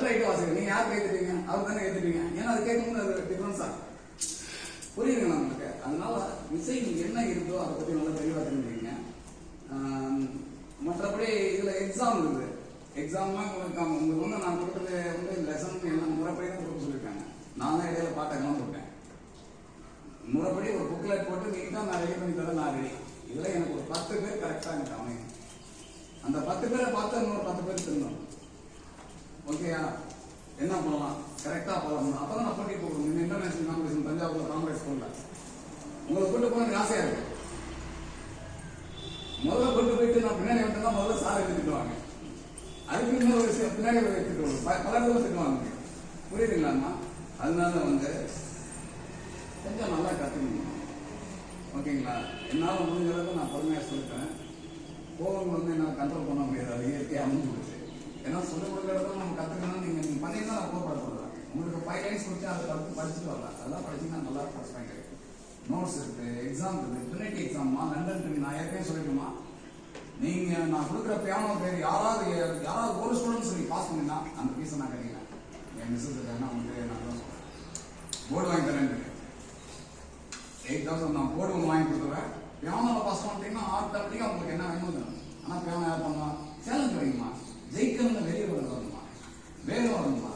Left right வாசிக்க நீங்க யார் கேட்டுட்டீங்க? அவர் தானே கேட்டுட்டீங்க. ஏன்னா அது கேட்கும்போது அது டிஃபரன்ஸா புரியுதுங்களா உங்களுக்கு? அதனால விஷயம் என்ன இருக்கோ அதை பத்தி நல்லா தெளிவா தெரிஞ்சுக்கீங்க. மற்றபடி இதுல எக்ஸாம் இருக்குது. எக்ஸாம்லாம் உங்களுக்கு வந்து நான் கொடுத்தது வந்து லெசன் எல்லாம் முறைப்படி தான் கொடுக்க சொல்லியிருக்காங்க. நான் தான் இடையில பாட்டெல்லாம் போட்டேன். முறைப்படி ஒரு புக்லெட் போட்டு நீங்க தான் நான் ரெடி பண்ணி தரேன். நான் ரெடி. இதுல எனக்கு ஒரு 10 பேர் கரெக்டா எனக்கு அமையும். அந்த 10 பேரை பார்த்து இன்னொரு 10 பேர் திருந்தணும். ஓகேயா? என்ன பண்ணலாம்? கரெக்டா போகணும். அப்பதான் நான் போட்டி போகணும். இந்த இன்டர்நேஷனல் காம்படிஷன் தஞ்சாவூர்ல காங்கிரஸ் ஸ்கூல்ல உங்களை கூட்டு போன ஆசையா இருக்கு. முதல்ல கொண்டு போயிட்டு நான் பின்னாடி வந்து முதல்ல சாலை எடுத்துக்குவாங்க. அதுக்கு இன்னொரு விஷயம் பின்னாடி எடுத்துட்டு பல தடவை திட்டுவாங்க. புரியுதுங்களாம்மா? அதனால வந்து கொஞ்சம் நல்லா கத்துக்கணும். ஓகேங்களா? என்னால முடிஞ்ச அளவுக்கு நான் பொறுமையா சொல்லிட்டேன். கோவம் வந்து என்னால் கண்ட்ரோல் பண்ண முடியாது. அது இயற்கையாக அமைஞ்சு போச்சு. ஏன்னா சொல்லிக் கொடுக்குற இடத்துல நம்ம கத்துக்கணும். நீங்க பண்ணிருந்தா நான் கோவப்படப்படுறேன். உங்களுக்கு 5 லைன்ஸ் கொடுத்து அதை கற்று படிச்சுட்டு வரலாம். அதெல்லாம் படிச்சீங்கன்னா நல்லா ஃபர்ஸ்ட் பாயிண்ட் கிடைக்கும். நோட்ஸ் இருக்கு, எக்ஸாம் இருக்கு, ட்ரினிட்டி எக்ஸாமா, லண்டன் ட்ரினிட்டி. நான் ஏற்கனவே சொல்லிடுமா, நீங்க நான் கொடுக்குற பியானோ பேர் யாராவது ஒரு ஸ்டூடெண்ட்ஸ் நீங்க பாஸ் பண்ணினா அந்த ஃபீஸை நான் கிடைக்கிறேன். என் மிஸ்ஸஸ் இருக்காங்கன்னா உங்களுக்கு நான் தான் சொல்றேன். போர்டு வாங்கி தரேன். 8,000 நான் போர்டு ஒன்று வாங்கி கொடுத்துருவேன். பியானோல பாஸ் பண்ணிட்டீங்கன்னா ஆட்டோமேட்டிக்கா உங்களுக்கு என்ன வேணும். ஆனா பியானோ யார் பண்ணுவா? சேலஞ்ச் வைங்கம்மா. ஜெயிக்கணும்னு வெளியே வரணுமா, வேலை வரணுமா?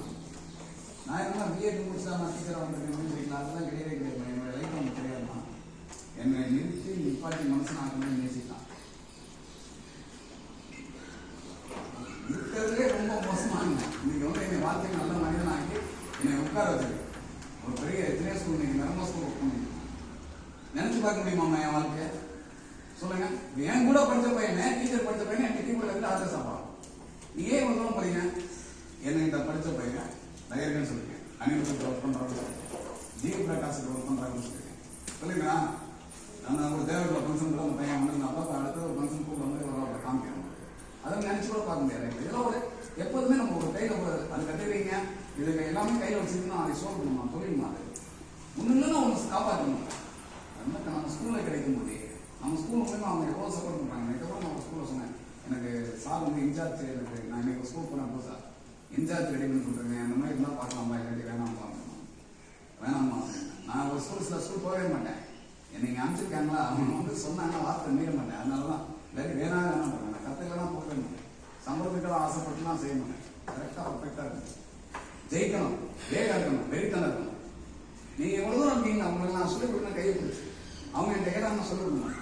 நான் என்ன பிஎட் முடிச்சா நான் டீச்சராக வந்துருக்கேன். அதெல்லாம் கிடையவே கிடையாது. என்னோட லைஃப் நமக்கு கிடையாதுமா. என்னை நிறுத்தி நிப்பாட்டி மனசு நான் நேசிக்கலாம். இருக்கிறதுலே ரொம்ப மோசமானங்க. இன்னைக்கு வந்து எங்க வாழ்க்கை நல்ல மனிதன் ஆகி என்னை உட்கார வச்சிருக்கு. ஒரு பெரிய எத்தனையோ ஸ்கூல் நீங்க நிரம்ப ஸ்கூல் ஒர்க் பண்ணி நினைச்சு பார்க்க முடியுமா என் வாழ்க்கை? சொல்லுங்க. என் கூட படிச்ச பையனை, டீச்சர் படிச்ச பையனை என் டீச்சர்ல இருந்து ஆர்டர் சாப்பிடலாம். நீ ஏன் இவ்வளவு படிங்க? என்ன இந்த படிச்ச பையன் நான் ஏற்கனவே சொல்லிருக்கேன். அனில் ஒர்க் பண்றாங்க, ஜீவ் பிரகாஷ் ஒர்க் பண்றாங்கன்னு சொல்லியிருக்கேன். சொல்லுங்களா? நான் ஒரு தேவையான ஃபங்க்ஷன் கூட பையன் வந்து அப்பா அடுத்த ஒரு ஃபங்க்ஷன் கூட வந்து ஒரு காமிக்கிறேன். அதை நினைச்சு கூட பார்க்க முடியாது. இதெல்லாம் ஒரு எப்போதுமே நம்ம ஒரு கையில ஒரு அது கட்டுறீங்க. இதுக்கு எல்லாமே கையில வச்சுக்கணும். அதை சோல் பண்ணுமா, தொழில் மாதிரி ஒண்ணுன்னா ஒன்று காப்பாற்றணும். அதனால நம்ம ஸ்கூல்ல கிடைக்கும் போது நம்ம ஸ்கூல் மூலமா அவங்க எவ்வளவு சப்போர்ட் பண்றாங்க. இதுக்கப்புறம் நான் ஸ்கூல்ல சொன்னேன், எனக்கு சார் வந்து இன்சார்ஜ் எனக்கு நான் இன்னைக்கு ஸ்கூல் போனேன் போது சார் இன்சார்ஜ் ரெடி பண்ணி கொடுத்துருங்க. அந்த மாதிரி இருந்தால் பார்க்கலாமா, இல்லாட்டி வேணாமா வேணாமா. நான் ஒரு ஸ்கூல் போகவே மாட்டேன். என்னை அனுப்பிச்சிருக்காங்களா அவங்க வந்து சொன்னாங்க வார்த்தை மீற மாட்டேன். அதனாலதான் இல்லாட்டி வேணாம் பண்ணுவேன். நான் கத்துக்கலாம் போகவே மாட்டேன். சம்பளத்துக்கெல்லாம் ஆசைப்பட்டுலாம் செய்ய மாட்டேன். கரெக்டா பர்ஃபெக்டா இருக்கு. ஜெயிக்கணும், வேக இருக்கணும், வெறித்தனம் இருக்கணும். நீங்க எவ்வளவு தூரம் இருக்கீங்க அவங்களுக்கு நான் சொல்லிக் கொடுக்கணும். கையை பிடிச்சி அவங்க என் கேட்டா நான் சொல்லிக் கொடுக்கணும்.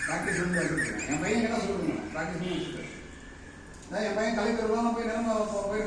ப்ராக்டிஸ் பண்ணி வச்சுருக்கேன். என் பையன் கேட்டா சொல்லிக் கொடுக்கணும். ப்ராக்டிஸ் பண்ணி வச்சுருக்கேன். என் பையன் கலெக்டர் போய் நிரம்ப போய்